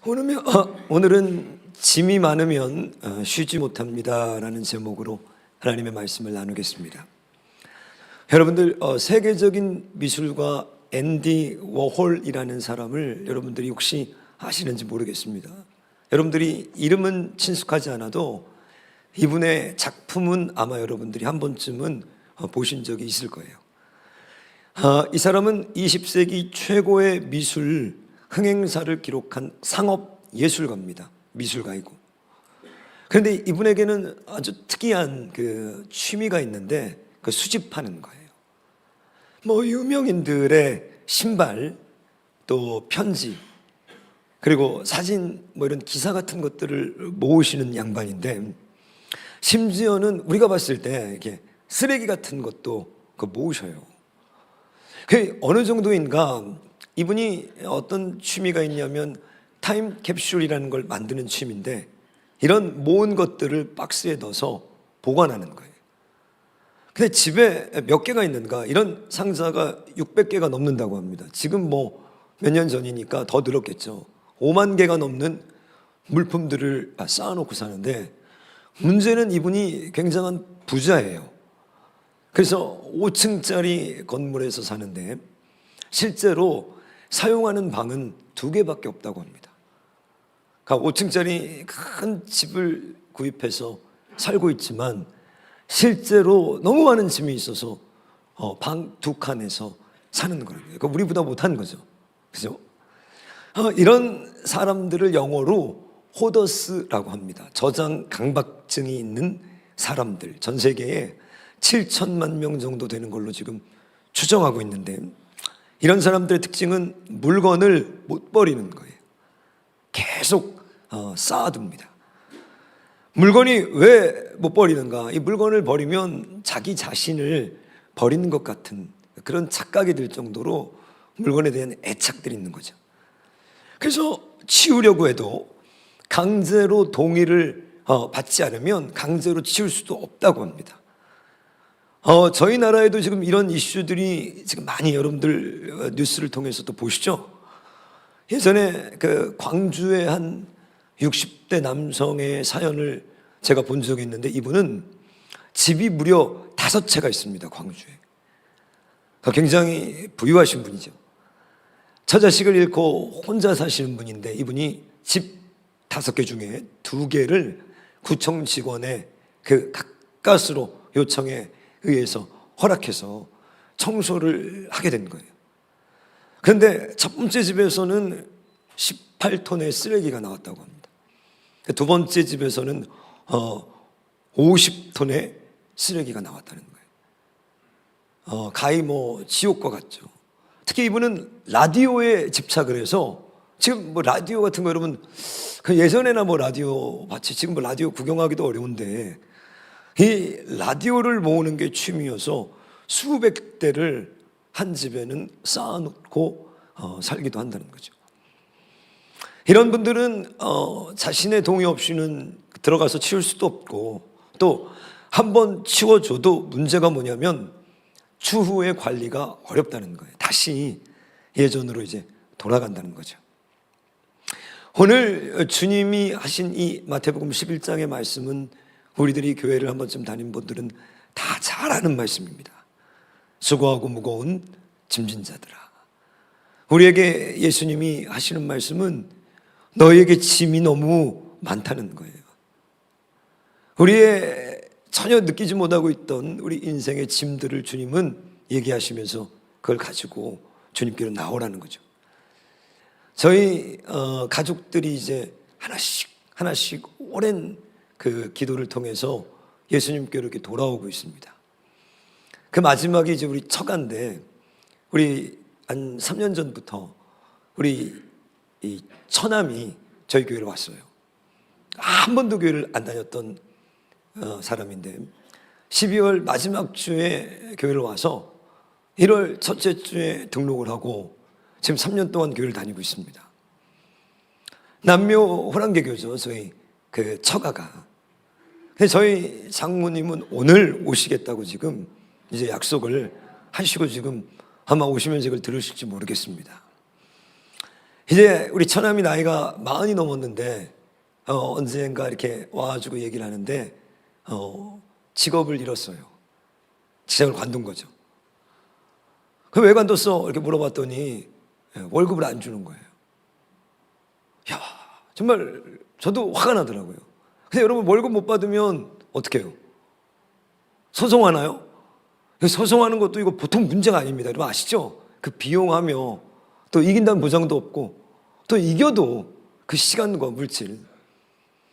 오늘은 짐이 많으면 쉬지 못합니다 라는 제목으로 하나님의 말씀을 나누겠습니다. 여러분들 세계적인 미술가 앤디 워홀이라는 사람을 여러분들이 혹시 아시는지 모르겠습니다. 여러분들이 이름은 친숙하지 않아도 이분의 작품은 아마 여러분들이 한 번쯤은 보신 적이 있을 거예요. 이 사람은 20세기 최고의 미술 흥행사를 기록한 상업 예술가입니다. 미술가이고. 그런데 이분에게는 아주 특이한 그 취미가 있는데 그 수집하는 거예요. 유명인들의 신발, 또 편지, 그리고 사진, 이런 기사 같은 것들을 모으시는 양반인데, 심지어는 우리가 봤을 때 이렇게 쓰레기 같은 것도 모으셔요. 그 어느 정도인가 이분이 어떤 취미가 있냐면 타임 캡슐이라는 걸 만드는 취미인데, 이런 모은 것들을 박스에 넣어서 보관하는 거예요. 근데 집에 몇 개가 있는가? 이런 상자가 600개가 넘는다고 합니다. 지금 몇 년 전이니까 더 늘었겠죠. 5만 개가 넘는 물품들을 쌓아놓고 사는데, 문제는 이분이 굉장한 부자예요. 그래서 5층짜리 건물에서 사는데 실제로 사용하는 방은 2개밖에 없다고 합니다. 그러니까 5층짜리 큰 집을 구입해서 살고 있지만 실제로 너무 많은 짐이 있어서 방 2칸에서 사는 거예요. 그러니까 우리보다 못한 거죠. 그죠? 이런 사람들을 영어로 호더스라고 합니다. 저장 강박증이 있는 사람들, 전 세계에 7천만 명 정도 되는 걸로 지금 추정하고 있는데, 이런 사람들의 특징은 물건을 못 버리는 거예요. 계속 쌓아둡니다. 물건이 왜 못 버리는가? 이 물건을 버리면 자기 자신을 버리는 것 같은 그런 착각이 들 정도로 물건에 대한 애착들이 있는 거죠. 그래서 치우려고 해도 강제로 동의를 받지 않으면 강제로 치울 수도 없다고 합니다. 저희 나라에도 지금 이런 이슈들이 지금 많이 여러분들 뉴스를 통해서도 보시죠. 예전에 그 광주의 한 60대 남성의 사연을 제가 본 적이 있는데, 이분은 집이 무려 5채가 있습니다. 광주에. 굉장히 부유하신 분이죠. 처자식을 잃고 혼자 사시는 분인데, 이분이 집 5개 중에 2개를 구청 직원의 그 가까스로 요청에 의해서 허락해서 청소를 하게 된 거예요. 그런데 첫 번째 집에서는 18톤의 쓰레기가 나왔다고 합니다. 두 번째 집에서는 50톤의 쓰레기가 나왔다는 거예요. 가히 지옥과 같죠. 특히 이분은 라디오에 집착을 해서, 지금 라디오 같은 거 여러분 예전에나 라디오 봤지, 지금 라디오 구경하기도 어려운데 이 라디오를 모으는 게 취미여서 수백 대를 한 집에는 쌓아놓고 살기도 한다는 거죠. 이런 분들은 자신의 동의 없이는 들어가서 치울 수도 없고, 또 한번 치워줘도 문제가 뭐냐면 추후의 관리가 어렵다는 거예요. 다시 예전으로 이제 돌아간다는 거죠. 오늘 주님이 하신 이 마태복음 11장의 말씀은 우리들이 교회를 한 번쯤 다닌 분들은 다 잘 아는 말씀입니다. 수고하고 무거운 짐진 자들아. 우리에게 예수님이 하시는 말씀은 너에게 짐이 너무 많다는 거예요. 우리의 전혀 느끼지 못하고 있던 우리 인생의 짐들을 주님은 얘기하시면서 그걸 가지고 주님께로 나오라는 거죠. 저희 가족들이 이제 하나씩 오랜 그 기도를 통해서 예수님께로 이렇게 돌아오고 있습니다. 그 마지막이 이제 우리 처가인데, 우리 한 3년 전부터 우리 이 처남이 저희 교회로 왔어요. 한 번도 교회를 안 다녔던 사람인데 12월 마지막 주에 교회를 와서 1월 첫째 주에 등록을 하고 지금 3년 동안 교회를 다니고 있습니다. 남묘 호랑개교죠, 저희 그 처가가. 근데 저희 장모님은 오늘 오시겠다고 지금 이제 약속을 하시고 지금 아마 오시면 이걸 들으실지 모르겠습니다. 이제 우리 처남이 나이가 40이 넘었는데 언젠가 이렇게 와가지고 얘기를 하는데 직업을 잃었어요. 직장을 관둔 거죠. 그럼 왜 관뒀어? 이렇게 물어봤더니 월급을 안 주는 거예요. 야, 정말 저도 화가 나더라고요. 근데 여러분, 월급 못 받으면 어떻게 해요? 소송하나요? 소송하는 것도 이거 보통 문제가 아닙니다. 여러분 아시죠? 그 비용하며 또 이긴다는 보장도 없고 또 이겨도 그 시간과 물질.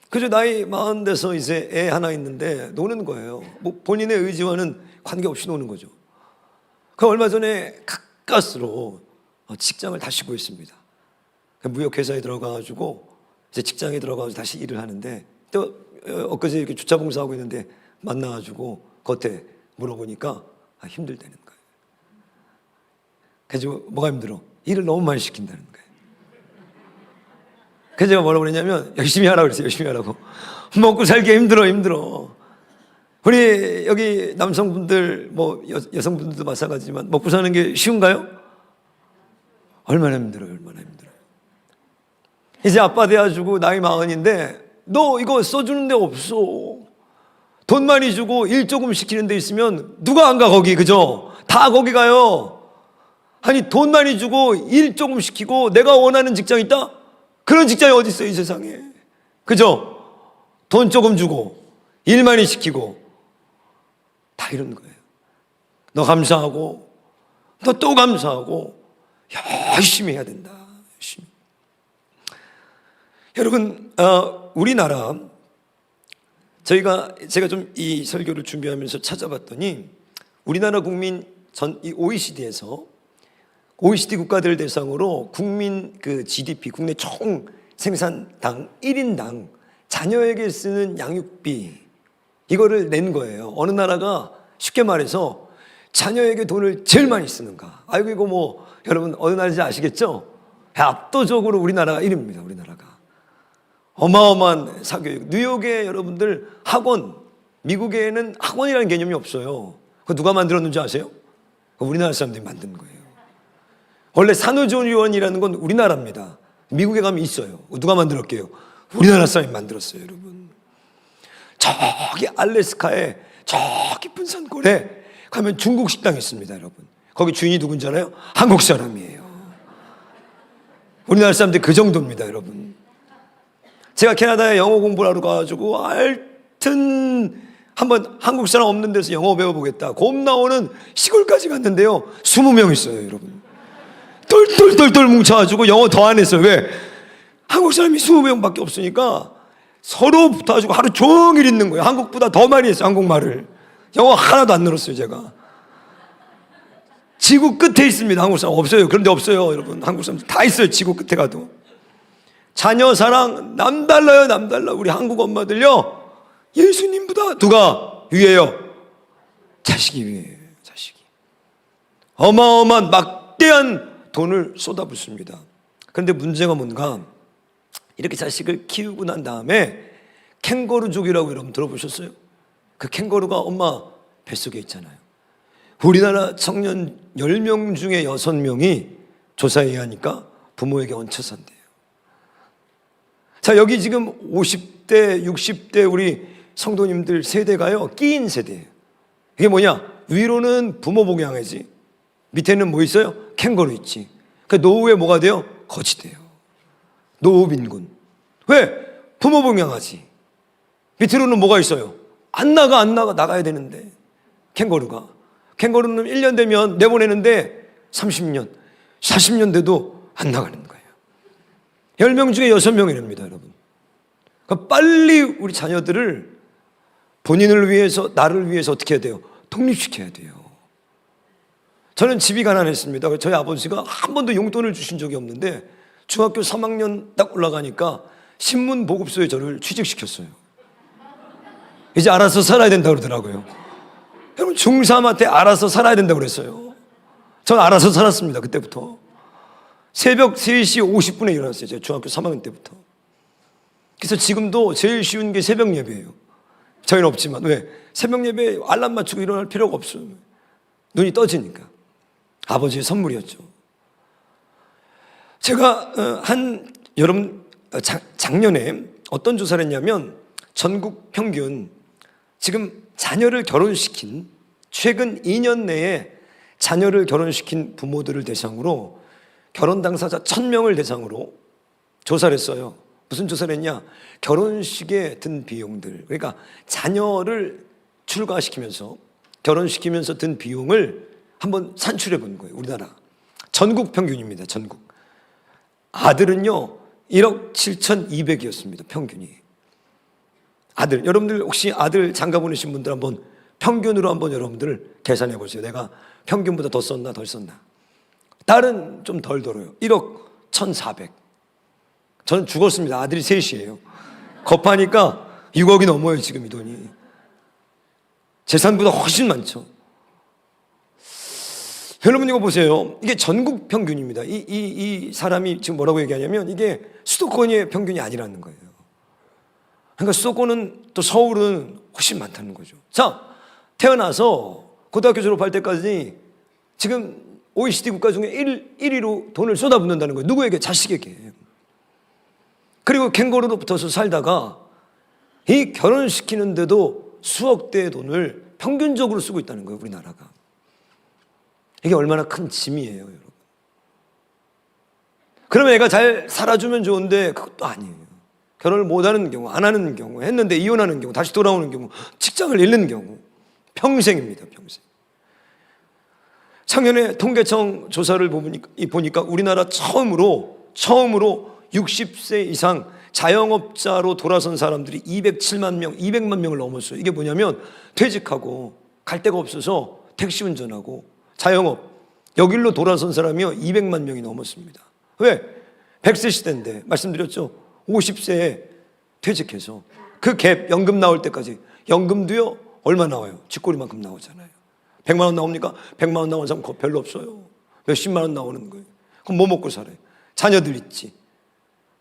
그저 나이 40 돼서 이제 애 하나 있는데 노는 거예요. 뭐 본인의 의지와는 관계없이 노는 거죠. 그 얼마 전에 가까스로 직장을 다시 구했습니다. 무역회사에 들어가가지고 이제 직장에 들어가서 다시 일을 하는데 또 엊그제 이렇게 주차 봉사하고 있는데 만나가지고 겉에 물어보니까 힘들다는 거예요. 그래서 뭐가 힘들어? 일을 너무 많이 시킨다는 거예요. 그래서 제가 뭐라고 그랬냐면 열심히 하라고 그랬어요. 열심히 하라고. 먹고 살기 힘들어. 우리 여기 남성분들 뭐 여성분들도 마찬가지지만 먹고 사는 게 쉬운가요? 얼마나 힘들어요. 이제 아빠 돼가지고 나이 40인데 너 이거 써주는 데 없어. 돈 많이 주고 일 조금 시키는 데 있으면 누가 안 가 거기, 그죠? 다 거기 가요. 아니 돈 많이 주고 일 조금 시키고 내가 원하는 직장 있다? 그런 직장이 어디 있어요 이 세상에, 그죠? 돈 조금 주고 일 많이 시키고 다 이런 거예요. 너 감사하고 너 또 감사하고 열심히 해야 된다. 열심히. 여러분 우리나라 제가 좀 이 설교를 준비하면서 찾아봤더니 우리나라 국민 이 OECD에서 OECD 국가들 대상으로 국민 그 GDP, 국내 총 생산당 1인당 자녀에게 쓰는 양육비 이거를 낸 거예요. 어느 나라가 쉽게 말해서 자녀에게 돈을 제일 많이 쓰는가? 아이고 이거 뭐 여러분 어느 나라인지 아시겠죠? 압도적으로 우리나라가 1위입니다. 우리나라가 어마어마한 사교육. 뉴욕에 여러분들 학원, 미국에는 학원이라는 개념이 없어요. 그거 누가 만들었는지 아세요? 우리나라 사람들이 만든 거예요. 원래 산후조리원이라는 건 우리나라입니다. 미국에 가면 있어요. 누가 만들었게요? 우리나라 사람이 만들었어요, 여러분. 저기 알래스카에 저 깊은 산골에 가면 중국 식당이 있습니다, 여러분. 거기 주인이 누군지 알아요? 한국 사람이에요. 우리나라 사람들 그 정도입니다, 여러분. 제가 캐나다에 영어 공부를 하러 가가지고 하여튼 한번 한국 사람 없는 데서 영어 배워보겠다. 곰 나오는 시골까지 갔는데요. 20명 있어요, 여러분. 똘똘똘똘 뭉쳐가지고 영어 더 안 했어요. 왜? 한국 사람이 20명밖에 없으니까 서로 붙어가지고 하루 종일 있는 거예요. 한국보다 더 많이 했어요, 한국말을. 영어 하나도 안 늘었어요, 제가. 지구 끝에 있습니다, 한국 사람. 없어요. 그런데 없어요, 여러분. 한국 사람들 다 있어요, 지구 끝에 가도. 자녀 사랑 남달라요, 남달라. 우리 한국 엄마들요, 예수님보다 누가 위에요? 자식이 위에요, 자식이. 어마어마한 막대한 돈을 쏟아붓습니다. 그런데 문제가 뭔가, 이렇게 자식을 키우고 난 다음에 캥거루족이라고 여러분 들어보셨어요? 그 캥거루가 엄마 뱃속에 있잖아요. 우리나라 청년 10명 중에 6명이 조사에 의하니까 부모에게 얹혀 산대요. 자, 여기 지금 50대, 60대 우리 성도님들 세대가요, 끼인 세대예요. 이게 뭐냐? 위로는 부모 봉양이지, 밑에는 뭐 있어요? 캥거루 있지. 그러니까 노후에 뭐가 돼요? 거지 돼요. 노후 빈곤. 왜? 부모 봉양하지. 밑으로는 뭐가 있어요? 안 나가 나가야 되는데. 캥거루는 1년 되면 내보내는데 30년, 40년 돼도 안 나가는 거예요. 10명 중에 6명이랍니다, 여러분. 그러니까 빨리 우리 자녀들을 본인을 위해서, 나를 위해서 어떻게 해야 돼요? 독립시켜야 돼요. 저는 집이 가난했습니다. 저희 아버지가 한 번도 용돈을 주신 적이 없는데 중학교 3학년 딱 올라가니까 신문 보급소에 저를 취직시켰어요. 이제 알아서 살아야 된다고 그러더라고요. 여러분, 중3한테 알아서 살아야 된다고 그랬어요. 저는 알아서 살았습니다, 그때부터. 새벽 3시 50분에 일어났어요, 제가 중학교 3학년 때부터. 그래서 지금도 제일 쉬운 게 새벽 예배예요. 저희는 없지만. 왜? 새벽 예배에 알람 맞추고 일어날 필요가 없어요. 눈이 떠지니까. 아버지의 선물이었죠. 제가 여러분 작년에 어떤 조사를 했냐면 전국 평균 지금 자녀를 결혼시킨 최근 2년 내에 자녀를 결혼시킨 부모들을 대상으로 결혼 당사자 1000명을 대상으로 조사를 했어요. 무슨 조사를 했냐? 결혼식에 든 비용들, 그러니까 자녀를 출가시키면서 결혼시키면서 든 비용을 한번 산출해 본 거예요. 우리나라 전국 평균입니다. 전국. 아들은요 1억 7,200이었습니다. 평균이. 아들, 여러분들 혹시 아들 장가 보내신 분들 한번 평균으로 한번 여러분들 계산해 보세요. 내가 평균보다 더 썼나 덜 썼나. 딸은 좀 덜 들어요. 1억 1,400. 저는 죽었습니다. 아들이 셋이에요. 겁하니까 6억이 넘어요. 지금 이 돈이. 재산보다 훨씬 많죠. 여러분 이거 보세요. 이게 전국 평균입니다. 이 사람이 지금 뭐라고 얘기하냐면 이게 수도권의 평균이 아니라는 거예요. 그러니까 수도권은 또 서울은 훨씬 많다는 거죠. 자, 태어나서 고등학교 졸업할 때까지 지금 OECD 국가 중에 1위로 돈을 쏟아붓는다는 거예요. 누구에게? 자식에게. 그리고 캥거루로 붙어서 살다가 이 결혼시키는데도 수억 대의 돈을 평균적으로 쓰고 있다는 거예요. 우리나라가. 이게 얼마나 큰 짐이에요, 여러분. 그러면 애가 잘 살아주면 좋은데 그것도 아니에요. 결혼을 못하는 경우, 안 하는 경우, 했는데 이혼하는 경우, 다시 돌아오는 경우, 직장을 잃는 경우 평생입니다. 평생. 작년에 통계청 조사를 보니까 우리나라 처음으로 60세 이상 자영업자로 돌아선 사람들이 207만 명, 200만 명을 넘었어요. 이게 뭐냐면 퇴직하고 갈 데가 없어서 택시 운전하고 자영업, 여길로 돌아선 사람이요 200만 명이 넘었습니다. 왜? 100세 시대인데 말씀드렸죠. 50세에 퇴직해서 그 갭 연금 나올 때까지. 연금도요 얼마 나와요? 쥐꼬리만큼 나오잖아요. 100만 원 나옵니까? 100만 원 나오는 사람 별로 없어요. 몇십만 원 나오는 거예요. 그럼 뭐 먹고 살아요? 자녀들 있지.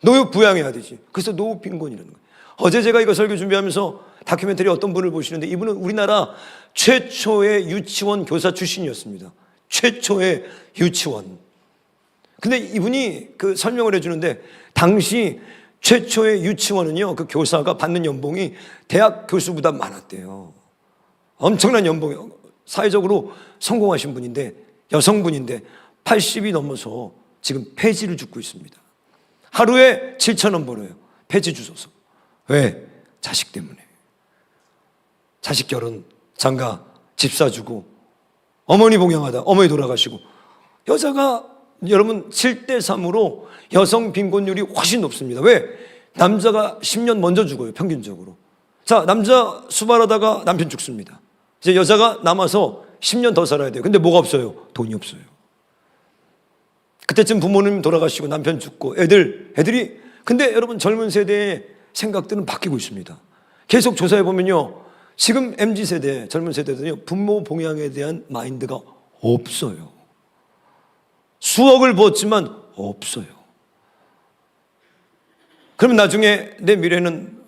노후 부양해야 되지. 그래서 노후 빈곤이라는 거예요. 어제 제가 이거 설교 준비하면서 다큐멘터리 어떤 분을 보시는데 이분은 우리나라 최초의 유치원 교사 출신이었습니다. 최초의 유치원. 근데 이분이 그 설명을 해주는데 당시 최초의 유치원은요 그 교사가 받는 연봉이 대학 교수보다 많았대요. 엄청난 연봉이요. 사회적으로 성공하신 분인데 여성분인데 80이 넘어서 지금 폐지를 줍고 있습니다. 하루에 7,000원 벌어요. 폐지 주소서. 왜? 자식 때문에. 자식 결혼, 장가, 집 사주고 어머니 봉양하다 어머니 돌아가시고. 여자가 여러분 7대3으로 여성 빈곤율이 훨씬 높습니다. 왜? 남자가 10년 먼저 죽어요. 평균적으로. 자, 남자 수발하다가 남편 죽습니다. 이제 여자가 남아서 10년 더 살아야 돼요. 근데 뭐가 없어요? 돈이 없어요. 그때쯤 부모님 돌아가시고 남편 죽고 애들이 근데 여러분 젊은 세대의 생각들은 바뀌고 있습니다. 계속 조사해 보면요. 지금 MZ세대 젊은 세대들은요. 부모 봉양에 대한 마인드가 없어요. 수억을 부었지만 없어요. 그러면 나중에 내 미래는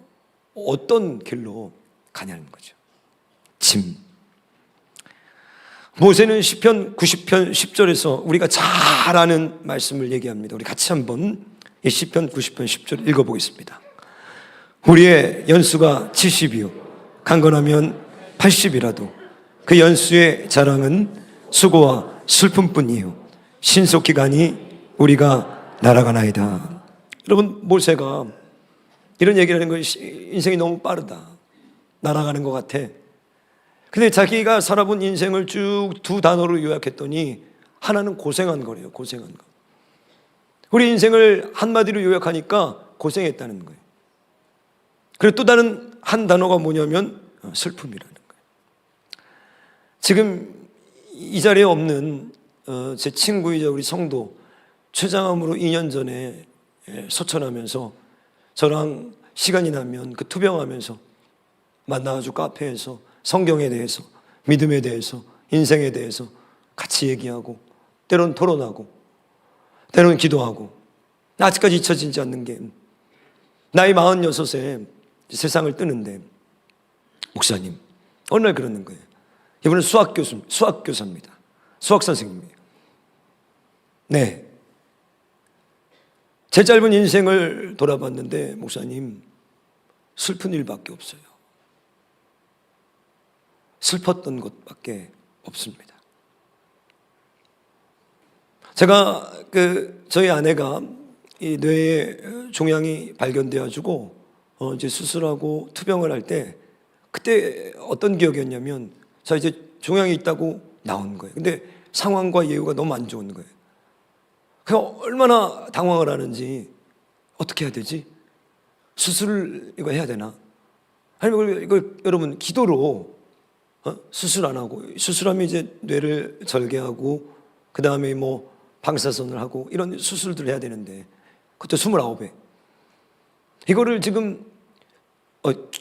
어떤 길로 가냐는 거죠. 짐. 모세는 시편 90편 10절에서 우리가 잘 아는 말씀을 얘기합니다. 우리 같이 한번 이 시편 90편 10절 읽어보겠습니다. 우리의 연수가 70이요 강건하면 80이라도 그 연수의 자랑은 수고와 슬픔뿐이요 신속히 가니 우리가 날아가나이다. 여러분 모세가 이런 얘기를 하는 거예요. 인생이 너무 빠르다. 날아가는 것 같아. 근데 자기가 살아본 인생을 쭉 두 단어로 요약했더니 하나는 고생한 거래요. 고생한 거. 우리 인생을 한마디로 요약하니까 고생했다는 거예요. 그리고 또 다른 한 단어가 뭐냐면 슬픔이라는 거예요. 지금 이 자리에 없는 제 친구이자 우리 성도 최장암으로 2년 전에 소천하면서 저랑 시간이 나면 그 투병하면서 만나가지고 카페에서 성경에 대해서 믿음에 대해서 인생에 대해서 같이 얘기하고 때로는 토론하고 때로는 기도하고 아직까지 잊혀지지 않는 게 나이 46에 세상을 뜨는데 목사님 어느 날 그러는 거예요. 이분은 수학교사입니다. 수학 선생님이에요. 네, 제 짧은 인생을 돌아봤는데 목사님, 슬픈 일밖에 없어요. 슬펐던 것밖에 없습니다. 제가 저희 아내가 이 뇌에 종양이 발견되어가지고 이제 수술하고 투병을 할 때, 그때 어떤 기억이었냐면, 자 이제 종양이 있다고 나온 거예요. 근데 상황과 예후가 너무 안 좋은 거예요. 그래서 얼마나 당황을 하는지, 어떻게 해야 되지? 수술 이거 해야 되나? 아니면 이걸 여러분 기도로 수술 안 하고, 수술하면 이제 뇌를 절개하고 그 다음에 뭐 방사선을 하고 이런 수술들을 해야 되는데, 그것도 29배. 이거를 지금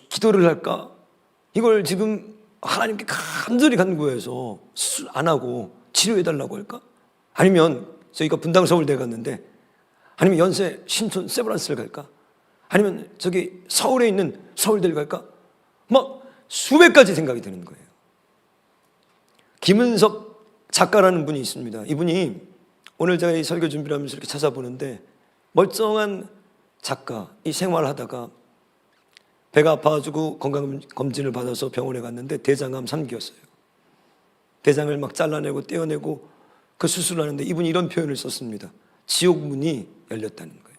기도를 할까? 이걸 지금 하나님께 간절히 간구해서 수술 안 하고 치료해달라고 할까? 아니면 저희가 분당 서울대 갔는데, 아니면 연세 신촌 세브란스를 갈까? 아니면 저기 서울에 있는 서울대를 갈까? 막 수백 가지 생각이 드는 거예요. 김은석 작가라는 분이 있습니다. 이분이 오늘 제가 이 설교 준비를 하면서 이렇게 찾아보는데, 멀쩡한 작가, 이 생활하다가 배가 아파가지고 건강검진을 받아서 병원에 갔는데 대장암 3기였어요. 대장을 막 잘라내고 떼어내고 그 수술을 하는데 이분이 이런 표현을 썼습니다. 지옥문이 열렸다는 거예요.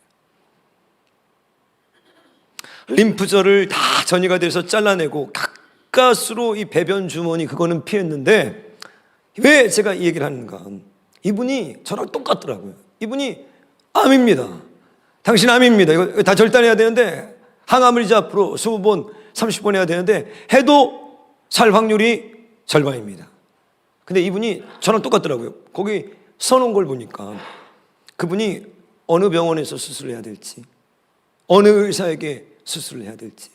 림프절을 다 전이가 돼서 잘라내고 가까스로 이 배변 주머니 그거는 피했는데, 왜 제가 이 얘기를 하는가? 이분이 저랑 똑같더라고요. 이분이 암입니다. 당신 암입니다. 이거 다 절단해야 되는데, 항암을 이제 앞으로 20번, 30번 해야 되는데 해도 살 확률이 절반입니다. 근데 이분이 저랑 똑같더라고요. 거기 써놓은 걸 보니까 그분이 어느 병원에서 수술을 해야 될지, 어느 의사에게 수술을 해야 될지,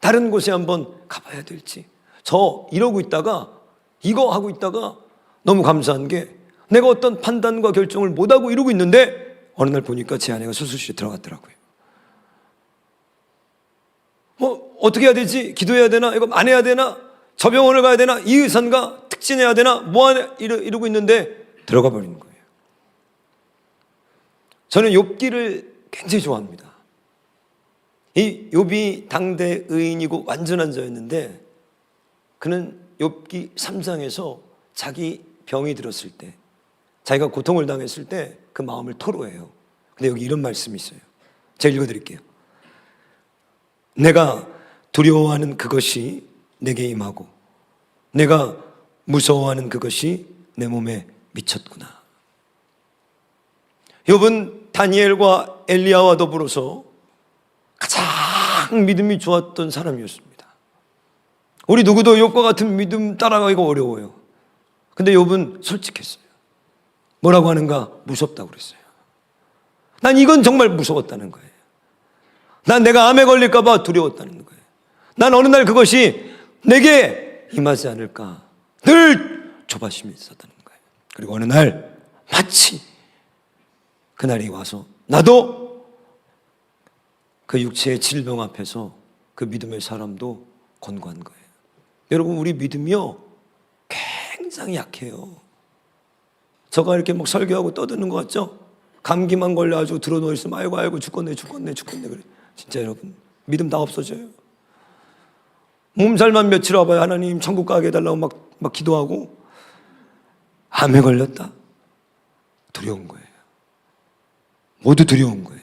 다른 곳에 한번 가봐야 될지, 저 이러고 있다가, 이거 하고 있다가 너무 감사한 게, 내가 어떤 판단과 결정을 못하고 이러고 있는데 어느 날 보니까 제 아내가 수술실에 들어갔더라고요. 뭐 어떻게 해야 되지? 기도해야 되나? 이거 안 해야 되나? 저 병원을 가야 되나? 이 의사인가? 특진해야 되나? 뭐 하냐? 이러고 있는데 들어가 버리는 거예요. 저는 욥기를 굉장히 좋아합니다. 이 욥이 당대 의인이고 완전한 자였는데, 그는 욥기 3장에서 자기 병이 들었을 때, 자기가 고통을 당했을 때 그 마음을 토로해요. 근데 여기 이런 말씀이 있어요. 제가 읽어드릴게요. 내가 두려워하는 그것이 내게 임하고 내가 무서워하는 그것이 내 몸에 미쳤구나. 욥은 다니엘과 엘리야와 더불어서 가장 믿음이 좋았던 사람이었습니다. 우리 누구도 욥과 같은 믿음 따라가기가 어려워요. 근데 욥은 솔직했어요. 뭐라고 하는가? 무섭다고 그랬어요. 난 이건 정말 무서웠다는 거예요. 난 내가 암에 걸릴까 봐 두려웠다는 거예요. 난 어느 날 그것이 내게 임하지 않을까 늘 조바심이 있었다는 거예요. 그리고 어느 날 마치 그날이 와서 나도 그 육체의 질병 앞에서 그 믿음의 사람도 권고한 거예요. 여러분, 우리 믿음이요 굉장히 약해요. 저가 이렇게 막 설교하고 떠드는 것 같죠? 감기만 걸려가지고 들어누워 있으면 아이고 죽겠네 그래. 진짜 여러분, 믿음 다 없어져요. 몸살만 며칠 와봐요. 하나님 천국 가게 해달라고 막 기도하고, 암에 걸렸다. 두려운 거예요. 모두 두려운 거예요.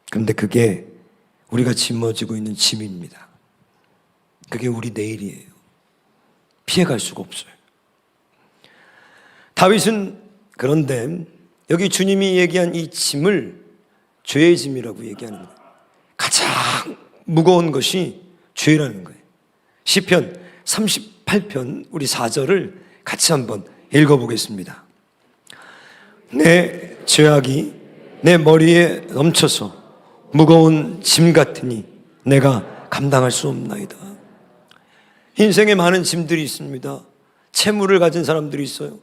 그런데 그게 우리가 짊어지고 있는 짐입니다. 그게 우리 내일이에요. 피해갈 수가 없어요. 다윗은 그런데 여기 주님이 얘기한 이 짐을 죄의 짐이라고 얘기하는 거예요. 가장 무거운 것이 죄라는 거예요. 시편 38편 우리 4절을 같이 한번 읽어보겠습니다. 내 죄악이 내 머리에 넘쳐서 무거운 짐 같으니 내가 감당할 수 없나이다. 인생에 많은 짐들이 있습니다. 채무를 가진 사람들이 있어요.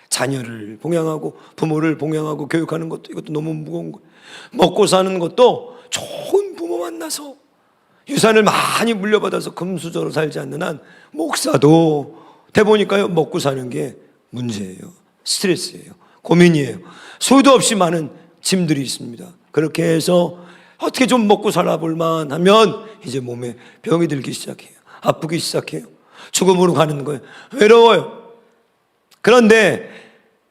자녀를 봉양하고 부모를 봉양하고 교육하는 것도 이것도 너무 무거운 거예요. 먹고 사는 것도 좋은 부모 만나서 유산을 많이 물려받아서 금수저로 살지 않는 한 목사도 대보니까요 먹고 사는 게 문제예요. 스트레스예요. 고민이에요. 소유도 없이 많은 짐들이 있습니다. 그렇게 해서 어떻게 좀 먹고 살아볼만 하면 이제 몸에 병이 들기 시작해요. 아프기 시작해요. 죽음으로 가는 거예요. 외로워요. 그런데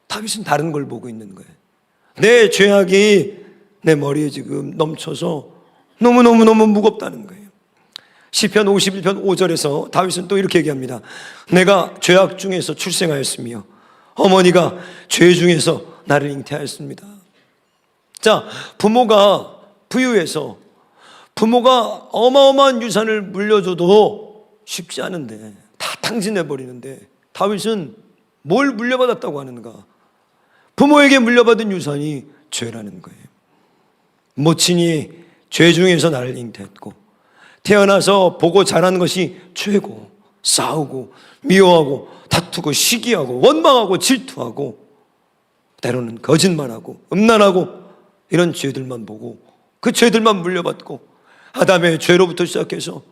다윗은 다른 걸 보고 있는 거예요. 내 죄악이 내 머리에 지금 넘쳐서 너무너무 무겁다는 거예요. 시편 51편 5절에서 다윗은 또 이렇게 얘기합니다. 내가 죄악 중에서 출생하였으며 어머니가 죄 중에서 나를 잉태하였습니다. 자, 부모가 부유해서 부모가 어마어마한 유산을 물려줘도 쉽지 않은데 다 탕진해버리는데 다윗은 뭘 물려받았다고 하는가? 부모에게 물려받은 유산이 죄라는 거예요. 모친이 죄 중에서 나를 잉태했고 태어나서 보고 자란 것이 죄고 싸우고 미워하고 다투고 시기하고 원망하고 질투하고 때로는 거짓말하고 음란하고 이런 죄들만 보고 그 죄들만 물려받고 아담의 죄로부터 시작해서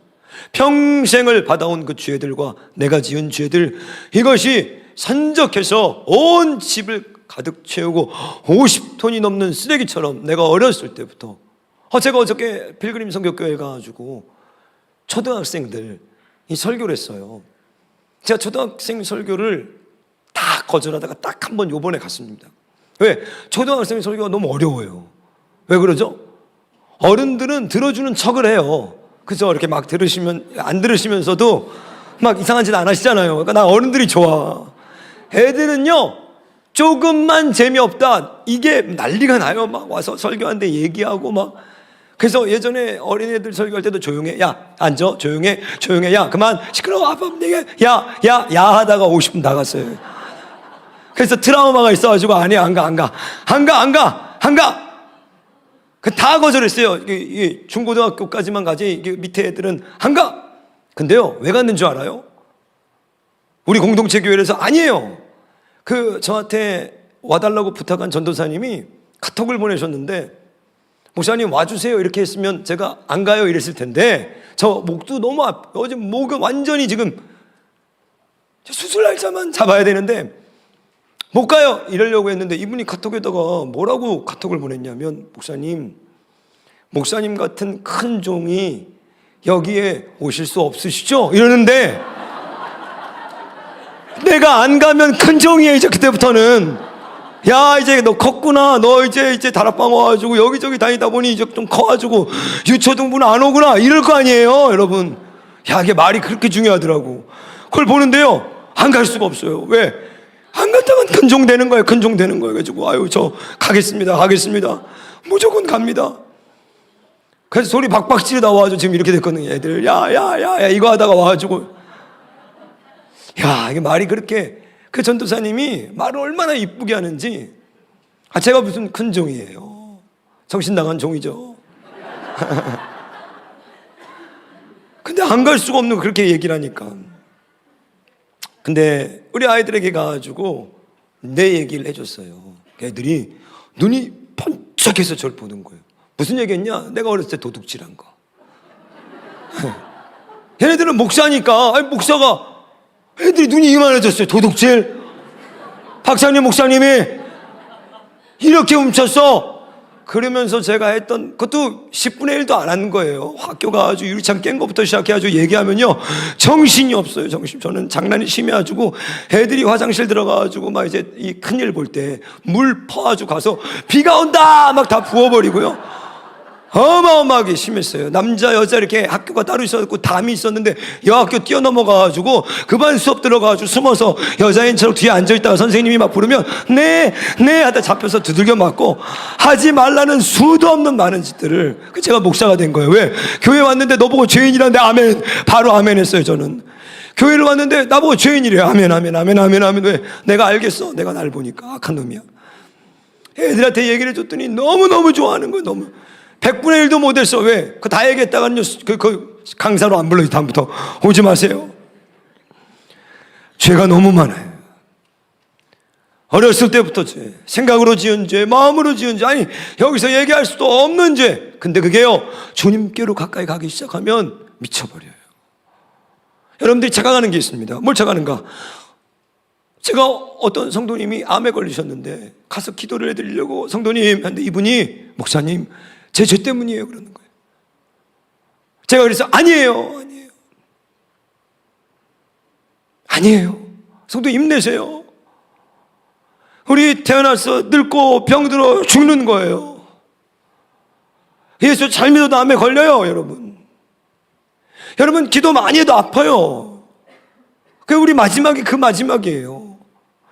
평생을 받아온 그 죄들과 내가 지은 죄들 이것이 산적해서 온 집을 가득 채우고 50톤이 넘는 쓰레기처럼 내가 어렸을 때부터 제가 어저께 필그림 성격교회 가가지고 초등학생들 이 설교를 했어요. 제가 초등학생 설교를 다 거절하다가 딱 한 번 요번에 갔습니다. 왜? 초등학생 설교가 너무 어려워요. 왜 그러죠? 어른들은 들어주는 척을 해요. 그죠? 이렇게 막 들으시면 안 들으시면서도 막 이상한 짓 안 하시잖아요. 그러니까 나 어른들이 좋아. 애들은요 조금만 재미없다 이게 난리가 나요. 막 와서 설교하는데 얘기하고 막. 그래서 예전에 어린애들 설교할 때도 조용해. 야 앉아. 조용해. 야 그만. 시끄러워. 아빠 내가 야 하다가 50분 나갔어요. 그래서 트라우마가 있어가지고 아니 안 가. 그 다 거절했어요. 중고등학교까지만 가지 밑에 애들은 안 가. 근데요 왜 갔는 줄 알아요? 우리 공동체 교회에서 아니에요. 저한테 와달라고 부탁한 전도사님이 카톡을 보내셨는데 목사님 와주세요 이렇게 했으면 제가 안 가요 이랬을 텐데 저 목도 너무 어제 목은 완전히 지금 수술 날짜만 잡아야 되는데 못 가요 이러려고 했는데 이분이 카톡에다가 뭐라고 카톡을 보냈냐면 목사님 같은 큰 종이 여기에 오실 수 없으시죠? 이러는데 내가 안 가면 큰 종이에요 이제 그때부터는. 야 이제 너 컸구나. 너 이제 다락방 와가지고 여기저기 다니다 보니 이제 좀 커가지고 유초등부는 안 오구나 이럴 거 아니에요 여러분. 야 이게 말이 그렇게 중요하더라고. 그걸 보는데요 안 갈 수가 없어요. 왜? 안 갔다간 큰 종 되는 거예요. 그래가지고 아유 저 가겠습니다 무조건 갑니다. 그래서 소리 박박 지르다 와가지고 지금 이렇게 됐거든요. 애들 야 이거 하다가 와가지고 야 이게 말이 그렇게 그 전도사님이 말을 얼마나 이쁘게 하는지. 제가 무슨 큰 종이에요. 정신 나간 종이죠. 근데 안 갈 수가 없는 거 그렇게 얘기를 하니까. 근데 우리 아이들에게 가가지고 내 얘기를 해줬어요. 애들이 눈이 번쩍해서 저를 보는 거예요. 무슨 얘기했냐? 내가 어렸을 때 도둑질한 거. 걔네들은 목사니까 목사가 애들이 눈이 이만해졌어요. 도둑질? 박사님 목사님이 이렇게 훔쳤어. 그러면서 제가 했던 그것도 10분의 1도 안 한 거예요. 학교 가가지고 유리창 깬 것부터 시작해가지고 얘기하면요 정신이 없어요. 저는 장난이 심해가지고 애들이 화장실 들어가가지고 막 이제 이 큰일 볼 때 물 퍼가지고 가서 비가 온다 막 다 부어버리고요. 어마어마하게 심했어요. 남자 여자 이렇게 학교가 따로 있었고 담이 있었는데 여학교 뛰어넘어가가지고 그 반 수업 들어가가지고 숨어서 여자인처럼 뒤에 앉아있다가 선생님이 막 부르면 네 하다 잡혀서 두들겨 맞고 하지 말라는 수도 없는 많은 짓들을. 제가 목사가 된 거예요. 왜? 교회 왔는데 너보고 죄인이라는데 아멘 바로 아멘 했어요. 저는 교회를 왔는데 나보고 죄인이래요. 아멘. 왜? 내가 알겠어. 내가 날 보니까 악한 놈이야. 애들한테 얘기를 해줬더니 너무너무 좋아하는 거예요. 너무 100분의 1도 못했어. 왜? 그거 다 얘기했다가는요 그 강사로 안 불러요. 다음부터 오지 마세요. 죄가 너무 많아요. 어렸을 때부터 죄, 생각으로 지은 죄, 마음으로 지은 죄, 아니 여기서 얘기할 수도 없는 죄. 근데 그게요 주님께로 가까이 가기 시작하면 미쳐버려요. 여러분들이 착각하는 게 있습니다. 뭘 착각하는가? 제가 어떤 성도님이 암에 걸리셨는데 가서 기도를 해드리려고 성도님 한데 이분이 목사님 제 죄 때문이에요 그러는 거예요. 제가 그래서 아니에요. 성도 힘내세요. 우리 태어나서 늙고 병들어 죽는 거예요. 예수 잘 믿어도 암에 걸려요. 여러분 기도 많이 해도 아파요. 그게 우리 마지막이 그 마지막이에요.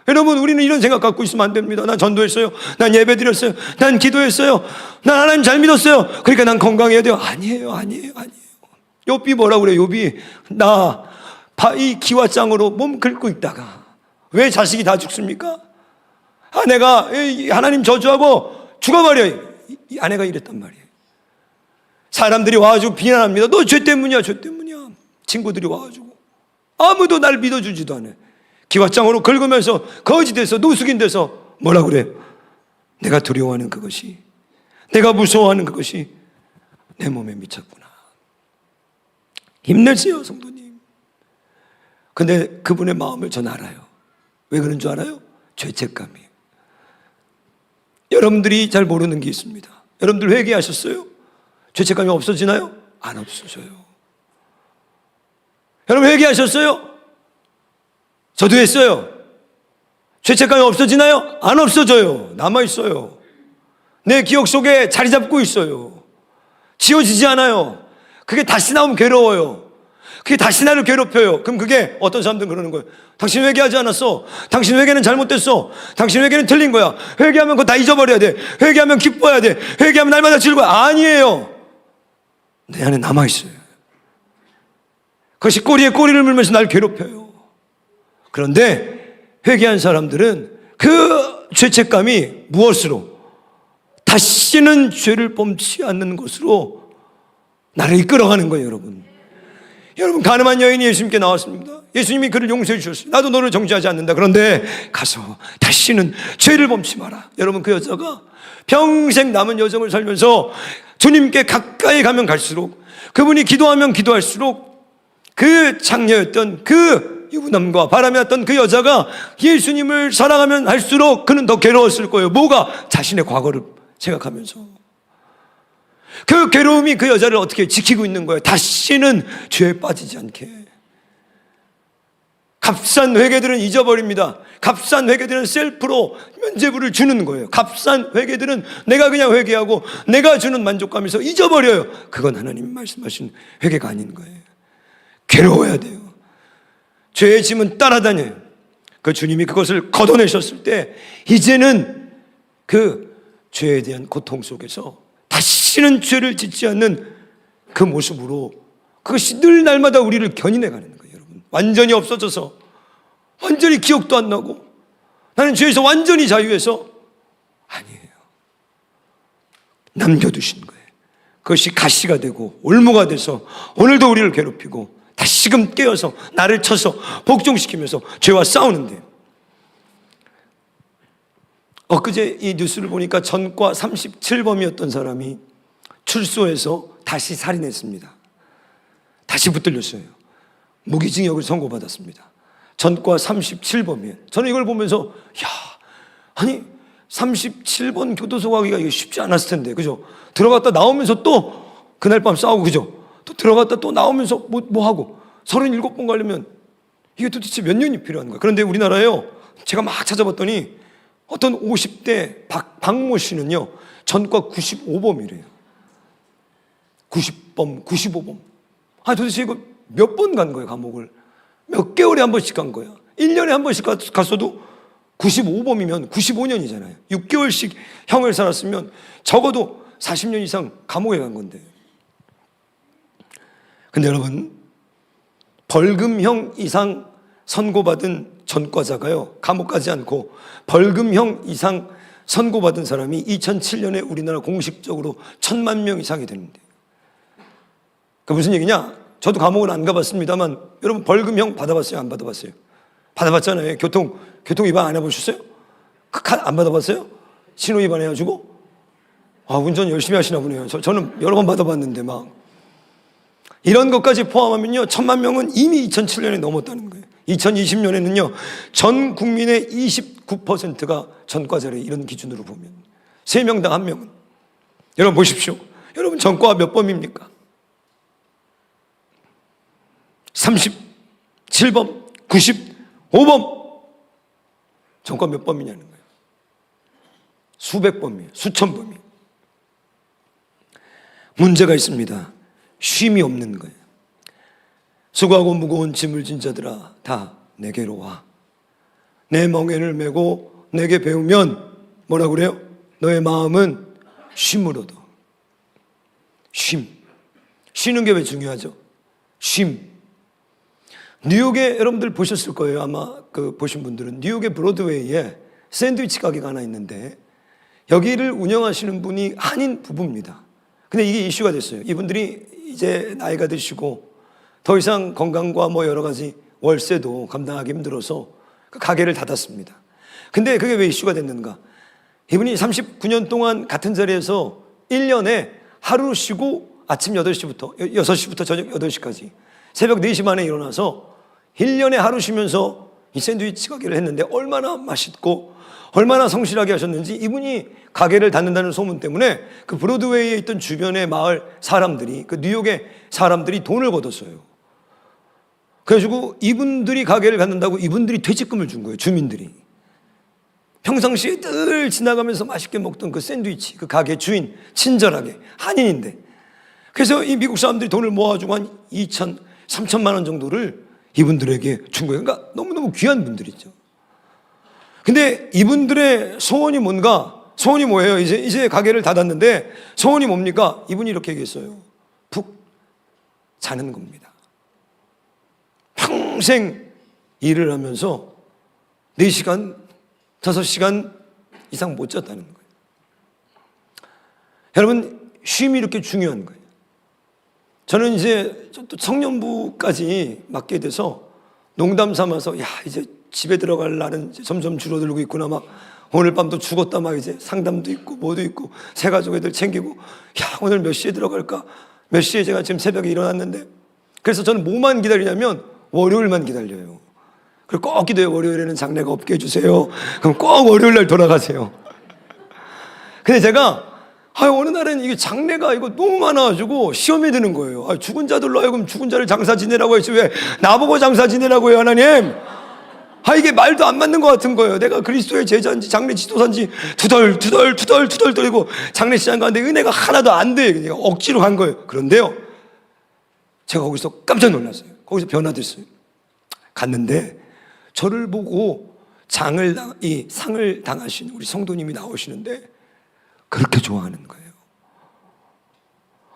여러분 우리는 이런 생각 갖고 있으면 안 됩니다. 난 전도했어요. 난 예배 드렸어요. 난 기도했어요. 난 하나님 잘 믿었어요. 그러니까 난 건강해야 돼요. 아니에요. 욥이 뭐라고 그래요? 욥이 이 기와장으로 몸 긁고 있다가 왜 자식이 다 죽습니까? 아내가 하나님 저주하고 죽어버려요. 이 아내가 이랬단 말이에요. 사람들이 와가지고 비난합니다. 너 죄 때문이야. 친구들이 와가지고 아무도 날 믿어주지도 않아요. 기와장으로 긁으면서 거짓돼서 노숙인 돼서 뭐라 그래요? 내가 두려워하는 그것이, 내가 무서워하는 그것이 내 몸에 미쳤구나. 힘내세요 성도님. 근데 그분의 마음을 전 알아요. 왜 그런 줄 알아요? 죄책감이에요. 여러분들이 잘 모르는 게 있습니다. 여러분들 회개하셨어요? 죄책감이 없어지나요? 안 없어져요. 여러분 회개하셨어요? 저도 했어요. 죄책감이 없어지나요? 안 없어져요. 남아있어요. 내 기억 속에 자리 잡고 있어요. 지워지지 않아요. 그게 다시 나오면 괴로워요. 그게 다시 나를 괴롭혀요. 그럼 그게 어떤 사람들은 그러는 거예요. 당신 회개하지 않았어. 당신 회개는 잘못됐어. 당신 회개는 틀린 거야. 회개하면 그거 다 잊어버려야 돼. 회개하면 기뻐야 돼. 회개하면 날마다 즐거워. 아니에요. 내 안에 남아있어요. 그것이 꼬리에 꼬리를 물면서 날 괴롭혀요. 그런데 회개한 사람들은 그 죄책감이 무엇으로? 다시는 죄를 범치 않는 것으로 나를 이끌어가는 거예요. 여러분 가늠한 여인이 예수님께 나왔습니다. 예수님이 그를 용서해 주셨어요. 나도 너를 정죄하지 않는다. 그런데 가서 다시는 죄를 범치 마라. 여러분 그 여자가 평생 남은 여정을 살면서 주님께 가까이 가면 갈수록, 그분이 기도하면 기도할수록 그 장녀였던 그 유부남과 바람이었던 그 여자가 예수님을 사랑하면 할수록 그는 더 괴로웠을 거예요. 뭐가? 자신의 과거를 생각하면서. 그 괴로움이 그 여자를 어떻게 지키고 있는 거예요? 다시는 죄에 빠지지 않게. 값싼 회개들은 잊어버립니다. 값싼 회개들은 셀프로 면죄부를 주는 거예요. 값싼 회개들은 내가 그냥 회개하고 내가 주는 만족감에서 잊어버려요. 그건 하나님이 말씀하신 회개가 아닌 거예요. 괴로워야 돼요. 죄의 짐은 따라다녀요. 그 주님이 그것을 걷어내셨을 때 이제는 그 죄에 대한 고통 속에서 다시는 죄를 짓지 않는 그 모습으로 그것이 늘 날마다 우리를 견인해 가는 거예요. 여러분 완전히 없어져서, 완전히 기억도 안 나고 나는 죄에서 완전히 자유해서 아니에요. 남겨두신 거예요. 그것이 가시가 되고 올무가 돼서 오늘도 우리를 괴롭히고 다시금 깨어서 나를 쳐서 복종시키면서 죄와 싸우는데, 엊그제 이 뉴스를 보니까 전과 37범이었던 사람이 출소해서 다시 살인했습니다. 다시 붙들렸어요. 무기징역을 선고받았습니다. 전과 37범이에요. 저는 이걸 보면서 아니 37번 교도소 가기가 이게 쉽지 않았을 텐데, 그죠? 들어갔다 나오면서 또 그날 밤 싸우고, 그죠? 또 들어갔다 또 나오면서 뭐 하고 37번 가려면 이게 도대체 몇 년이 필요한 거예요? 그런데 우리나라에요, 제가 막 찾아봤더니 어떤 50대 박모 씨는요 전과 95범이래요. 90범, 95범. 도대체 이거 몇 번 간 거예요? 감옥을 몇 개월에 한 번씩 간 거야. 1년에 한 번씩 갔어도 95범이면 95년이잖아요 6개월씩 형을 살았으면 적어도 40년 이상 감옥에 간 건데. 근데 여러분 벌금형 이상 선고받은 전과자가요 감옥 가지 않고 벌금형 이상 선고받은 사람이 2007년에 우리나라 공식적으로 1000만 명 이상이 되는데, 그 무슨 얘기냐? 저도 감옥은 안 가봤습니다만 여러분 벌금형 받아봤어요? 안 받아봤어요? 받아봤잖아요. 교통 위반 안 해보셨어요? 안 받아봤어요? 신호 위반 해가지고? 운전 열심히 하시나 보네요. 저는 여러 번 받아봤는데 막 이런 것까지 포함하면요 1000만 명은 이미 2007년에 넘었다는 거예요. 2020년에는요 전 국민의 29%가 전과자래. 이런 기준으로 보면 3명당 1명은. 여러분 보십시오. 여러분 전과 몇 범입니까? 37범, 95범. 전과 몇 범이냐는 거예요. 수백 범이에요. 수천 범이에요. 문제가 있습니다. 쉼이 없는 거예요. 수고하고 무거운 짐을 진 자들아 다 내게로 와. 내 멍에를 메고 내게 배우면 뭐라고 그래요? 너의 마음은 쉼을 얻어. 쉼. 쉬는 게 왜 중요하죠? 쉼. 뉴욕에 여러분들 보셨을 거예요. 아마 보신 분들은 뉴욕의 브로드웨이에 샌드위치 가게가 하나 있는데 여기를 운영하시는 분이 한인 부부입니다. 근데 이게 이슈가 됐어요. 이분들이 이제 나이가 드시고 더 이상 건강과 뭐 여러 가지 월세도 감당하기 힘들어서 그 가게를 닫았습니다. 근데 그게 왜 이슈가 됐는가? 이분이 39년 동안 같은 자리에서 1년에 하루 쉬고 아침 6시부터 저녁 8시까지 새벽 4시 반에 일어나서 1년에 하루 쉬면서 이 샌드위치 가게를 했는데 얼마나 맛있고 얼마나 성실하게 하셨는지 이분이 가게를 닫는다는 소문 때문에 그 브로드웨이에 있던 주변의 마을 사람들이, 그 뉴욕의 사람들이 돈을 걷었어요. 그래가지고 이분들이 가게를 갖는다고 이분들이 퇴직금을 준 거예요. 주민들이. 평상시에 늘 지나가면서 맛있게 먹던 그 샌드위치, 그 가게 주인, 친절하게 한인인데, 그래서 이 미국 사람들이 돈을 모아주고 한 2천, 3천만 원 정도를 이분들에게 준 거예요. 그러니까 너무너무 귀한 분들이죠. 근데 이분들의 소원이 뭔가? 소원이 뭐예요? 이제 가게를 닫았는데 소원이 뭡니까? 이분이 이렇게 얘기했어요. 푹 자는 겁니다. 평생 일을 하면서 4시간, 5시간 이상 못 잤다는 거예요. 여러분, 쉼이 이렇게 중요한 거예요. 저는 이제 또 청년부까지 맡게 돼서 농담 삼아서 이제 집에 들어갈 날은 이제 점점 줄어들고 있구나. 막 오늘 밤도 죽었다 막 이제 상담도 있고 뭐도 있고 새 가족 애들 챙기고 오늘 몇 시에 들어갈까? 몇 시에 제가 지금 새벽에 일어났는데, 그래서 저는 뭐만 기다리냐면 월요일만 기다려요. 그리고 꼭 기도해요. 월요일에는 장례가 없게 해주세요. 그럼 꼭 월요일 날 돌아가세요. 근데 제가 어느 날은 이게 장례가 이거 너무 많아가지고 시험에 드는 거예요. 죽은 자들로 하여금 죽은 자를 장사 지내라고 했지 왜 나보고 장사 지내라고 해요, 하나님? 이게 말도 안 맞는 것 같은 거예요. 내가 그리스도의 제자인지 장례 지도사인지 투덜 떨고 장례식장 가는데 은혜가 하나도 안 돼. 그냥 억지로 간 거예요. 그런데요, 제가 거기서 깜짝 놀랐어요. 거기서 변화됐어요. 갔는데 저를 보고 상을 당하신 우리 성도님이 나오시는데 그렇게 좋아하는 거예요.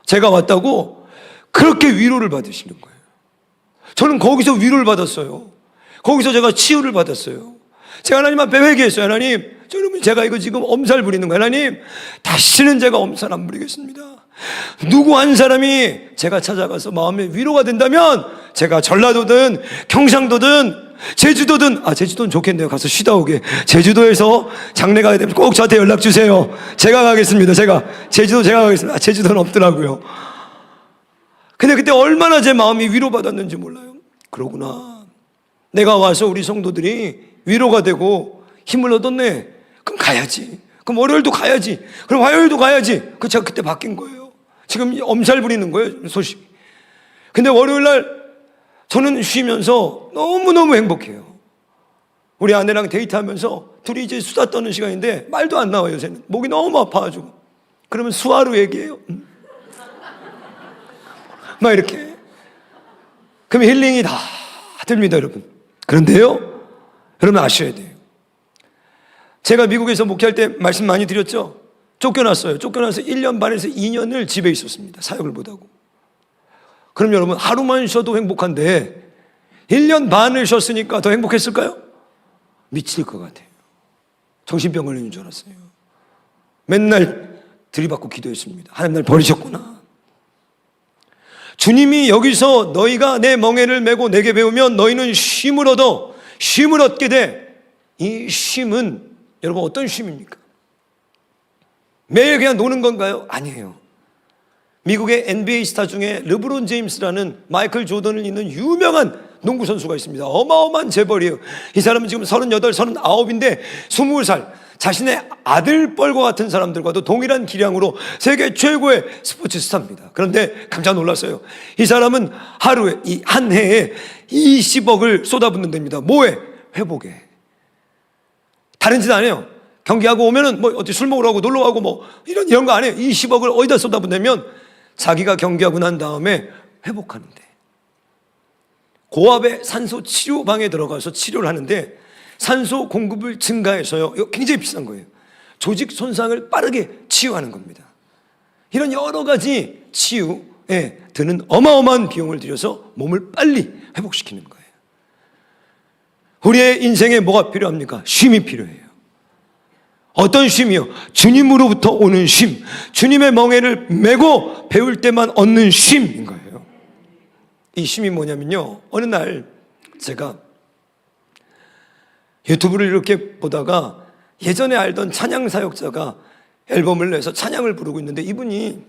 제가 왔다고 그렇게 위로를 받으시는 거예요. 저는 거기서 위로를 받았어요. 거기서 제가 치유를 받았어요. 제가 하나님 앞에 회개했어요. 하나님, 여러분 제가 이거 지금 엄살 부리는 거예요. 하나님, 다시는 제가 엄살 안 부리겠습니다. 누구 한 사람이 제가 찾아가서 마음에 위로가 된다면 제가 전라도든 경상도든 제주도든, 제주도는 좋겠네요. 가서 쉬다 오게. 제주도에서 장례 가게 되면 꼭 저한테 연락 주세요. 제가 가겠습니다. 제주도 제가 가겠습니다. 제주도는 없더라고요. 근데 그때 얼마나 제 마음이 위로받았는지 몰라요. 그러구나. 내가 와서 우리 성도들이 위로가 되고 힘을 얻었네. 그럼 가야지. 그럼 월요일도 가야지. 그럼 화요일도 가야지. 제가 그때 바뀐 거예요. 지금 엄살 부리는 거예요, 소식이. 근데 월요일 날 저는 쉬면서 너무너무 행복해요. 우리 아내랑 데이트하면서 둘이 이제 수다 떠는 시간인데 말도 안 나와요, 요새는. 목이 너무 아파가지고. 그러면 수화로 얘기해요. 막 이렇게. 그럼 힐링이 다 됩니다, 여러분. 그런데요, 여러분 아셔야 돼요. 제가 미국에서 목회할 때 말씀 많이 드렸죠? 쫓겨났어요. 쫓겨나서 1년 반에서 2년을 집에 있었습니다. 사역을 못하고. 그럼 여러분, 하루만 쉬어도 행복한데 1년 반을 쉬었으니까 더 행복했을까요? 미칠 것 같아요. 정신병 걸리는 줄 알았어요. 맨날 들이받고 기도했습니다. 하나님 날 버리셨구나. 주님이 여기서 너희가 내 멍에를 메고 내게 배우면 너희는 쉼을 얻게 돼. 이 쉼은 여러분 어떤 쉼입니까? 매일 그냥 노는 건가요? 아니에요. 미국의 NBA 스타 중에 르브론 제임스라는 마이클 조던을 잇는 유명한 농구 선수가 있습니다. 어마어마한 재벌이에요. 이 사람은 지금 38, 39인데 20살 자신의 아들뻘과 같은 사람들과도 동일한 기량으로 세계 최고의 스포츠 스타입니다. 그런데 깜짝 놀랐어요. 이 사람은 하루에, 이 한 해에 20억을 쏟아붓는답니다. 뭐에? 회복에. 다른 짓 안 해요. 경기하고 오면은 뭐 어디 술 먹으러 가고 놀러 가고 뭐 이런 거 안 해요. 20억을 어디다 쏟아붓냐면 자기가 경기하고 난 다음에 회복하는데, 고압의 산소 치료방에 들어가서 치료를 하는데 산소 공급을 증가해서요, 이거 굉장히 비싼 거예요. 조직 손상을 빠르게 치유하는 겁니다. 이런 여러 가지 치유에 드는 어마어마한 비용을 들여서 몸을 빨리 회복시키는 거예요. 우리의 인생에 뭐가 필요합니까? 쉼이 필요해요. 어떤 쉼이요? 주님으로부터 오는 쉼, 주님의 멍에를 메고 배울 때만 얻는 쉼인 거예요. 이 쉼이 뭐냐면요, 어느 날 제가 유튜브를 이렇게 보다가 예전에 알던 찬양 사역자가 앨범을 내서 찬양을 부르고 있는데, 이분이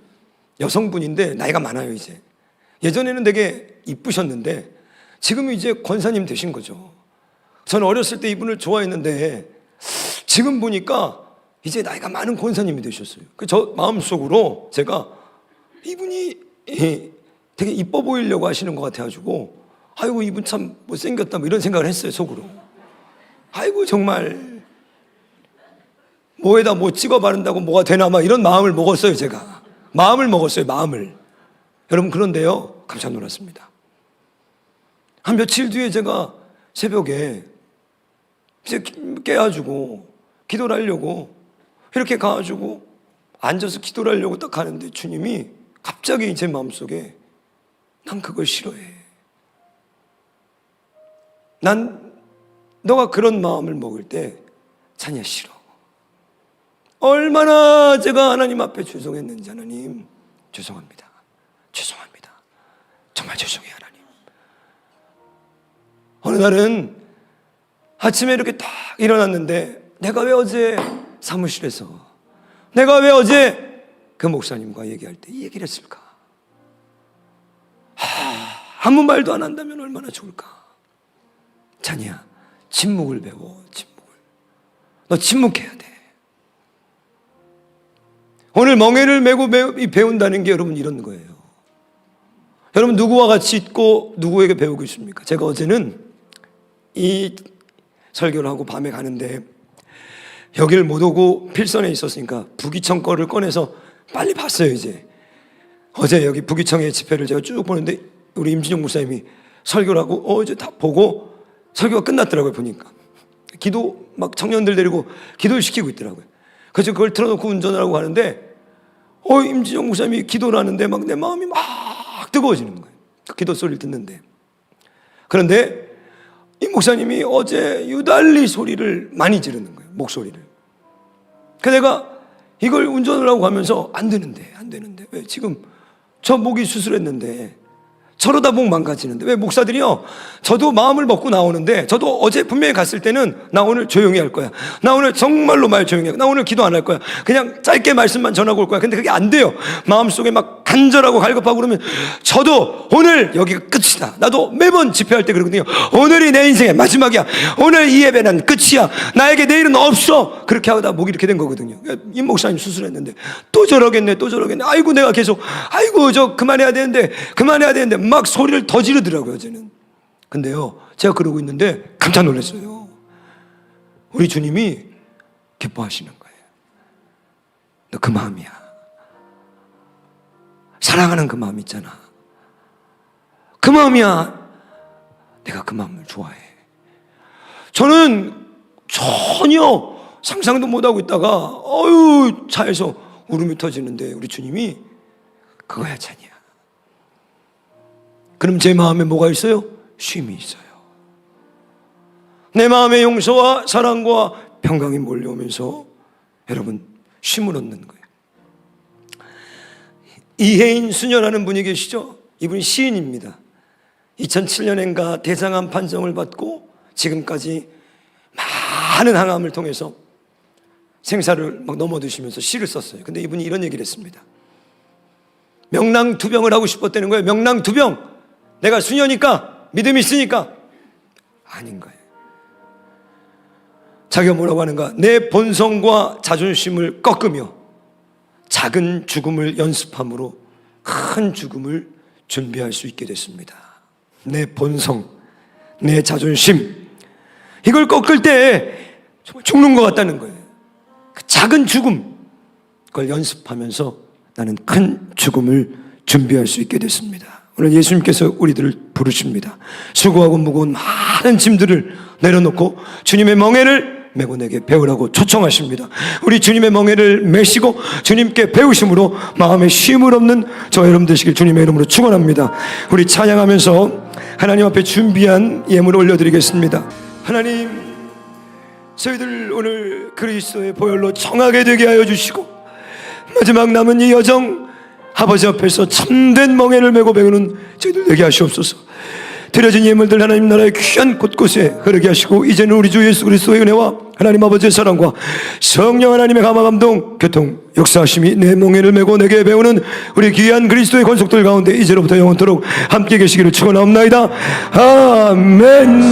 여성분인데 나이가 많아요. 이제 예전에는 되게 이쁘셨는데 지금은 이제 권사님 되신 거죠. 저는 어렸을 때 이분을 좋아했는데 지금 보니까 이제 나이가 많은 권사님이 되셨어요. 저 마음속으로 제가 이분이 되게 이뻐 보이려고 하시는 것 같아가지고, 아이고 이분 참 못생겼다 뭐 이런 생각을 했어요, 속으로. 아이고 정말 뭐에다 뭐 찍어 바른다고 뭐가 되나 막 이런 마음을 먹었어요. 제가 마음을 먹었어요, 마음을. 여러분, 그런데요 깜짝 놀랐습니다. 한 며칠 뒤에 제가 새벽에 이제 깨가지고 기도를 하려고 이렇게 가가지고 앉아서 기도를 하려고 딱 가는데 주님이 갑자기 제 마음속에 난 그걸 싫어해. 난 너가 그런 마음을 먹을 때 찬이야 싫어. 얼마나 제가 하나님 앞에 죄송했는지. 하나님 죄송합니다. 죄송합니다. 정말 죄송해요 하나님. 어느 날은 아침에 이렇게 딱 일어났는데 내가 왜 어제 사무실에서, 내가 왜 어제 그 목사님과 얘기할 때 이 얘기를 했을까? 아무 말도 안 한다면 얼마나 좋을까? 찬이야, 침묵을 배워. 침묵을. 너 침묵해야 돼. 오늘 멍에를 메고 배운다는 게 여러분 이런 거예요. 여러분, 누구와 같이 있고 누구에게 배우고 있습니까? 제가 어제는 이 설교를 하고 밤에 가는데 여기를 못 오고 필선에 있었으니까 부기청 거를 꺼내서 빨리 봤어요. 이제 어제 여기 부기청의 집회를 제가 쭉 보는데 우리 임진영 목사님이 설교를 하고 이제 다 보고 설교가 끝났더라고요. 보니까 기도 막 청년들 데리고 기도를 시키고 있더라고요. 그래서 그걸 틀어놓고 운전을 하고 가는데 임진영 목사님이 기도를 하는데 막 내 마음이 막 뜨거워지는 거예요. 그 기도 소리를 듣는데. 그런데 이 목사님이 어제 유달리 소리를 많이 지르는 거예요. 목소리를. 그래서 내가 이걸 운전을 하고 가면서 안 되는데 왜 지금 저 목이 수술했는데 저러다 목 망가지는데 왜 목사들이요, 저도 마음을 먹고 나오는데 저도 어제 분명히 갔을 때는 나 오늘 조용히 할 거야, 나 오늘 정말로 말 조용히 해, 나 오늘 기도 안 할 거야, 그냥 짧게 말씀만 전하고 올 거야. 근데 그게 안 돼요. 마음속에 막 간절하고 갈급하고 그러면 저도 오늘 여기가 끝이다. 나도 매번 집회할 때 그러거든요. 오늘이 내 인생의 마지막이야. 오늘 이 예배는 끝이야. 나에게 내일은 없어. 그렇게 하다 목이 이렇게 된 거거든요. 임 목사님 수술했는데 또 저러겠네. 아이고 내가 계속 아이고 저 그만해야 되는데 막 소리를 더 지르더라고요. 저는. 근데요 제가 그러고 있는데 깜짝 놀랐어요. 우리 주님이 기뻐하시는 거예요. 너 그 마음이야. 사랑하는 그 마음 있잖아. 그 마음이야. 내가 그 마음을 좋아해. 저는 전혀 상상도 못하고 있다가 차에서 울음이 터지는데 우리 주님이 그거야 찬이야. 그럼 제 마음에 뭐가 있어요? 쉼이 있어요. 내 마음의 용서와 사랑과 평강이 몰려오면서 여러분 쉼을 얻는 거예요. 이혜인 수녀라는 분이 계시죠? 이분이 시인입니다. 2007년엔가 대장암 판정을 받고 지금까지 많은 항암을 통해서 생사를 막 넘어드시면서 시를 썼어요. 근데 이분이 이런 얘기를 했습니다. 명랑투병을 하고 싶었다는 거예요. 명랑투병. 내가 수녀니까 믿음이 있으니까 아닌 거예요. 자기가 뭐라고 하는가? 내 본성과 자존심을 꺾으며 작은 죽음을 연습함으로 큰 죽음을 준비할 수 있게 됐습니다. 내 본성, 내 자존심, 이걸 꺾을 때 정말 죽는 것 같다는 거예요. 그 작은 죽음, 그걸 연습하면서 나는 큰 죽음을 준비할 수 있게 됐습니다. 오늘 예수님께서 우리들을 부르십니다. 수고하고 무거운 많은 짐들을 내려놓고 주님의 멍에를 메고 내게 배우라고 초청하십니다. 우리 주님의 멍에를 메시고 주님께 배우심으로 마음에 쉼을 없는 저 여러분 되시길 주님의 이름으로 축원합니다. 우리 찬양하면서 하나님 앞에 준비한 예물을 올려드리겠습니다. 하나님, 저희들 오늘 그리스도의 보혈로 정하게 되게 하여 주시고 마지막 남은 이 여정 아버지 앞에서 참된 멍에를 메고 배우는 저희들 되게 하시옵소서. 드려진 예물들 하나님 나라의 귀한 곳곳에 흐르게 하시고 이제는 우리 주 예수 그리스도의 은혜와 하나님 아버지의 사랑과 성령 하나님의 감화 감동 교통 역사하심이 내 멍에를 메고 내게 배우는 우리 귀한 그리스도의 권속들 가운데 이제로부터 영원토록 함께 계시기를 축원하옵나이다. 아멘.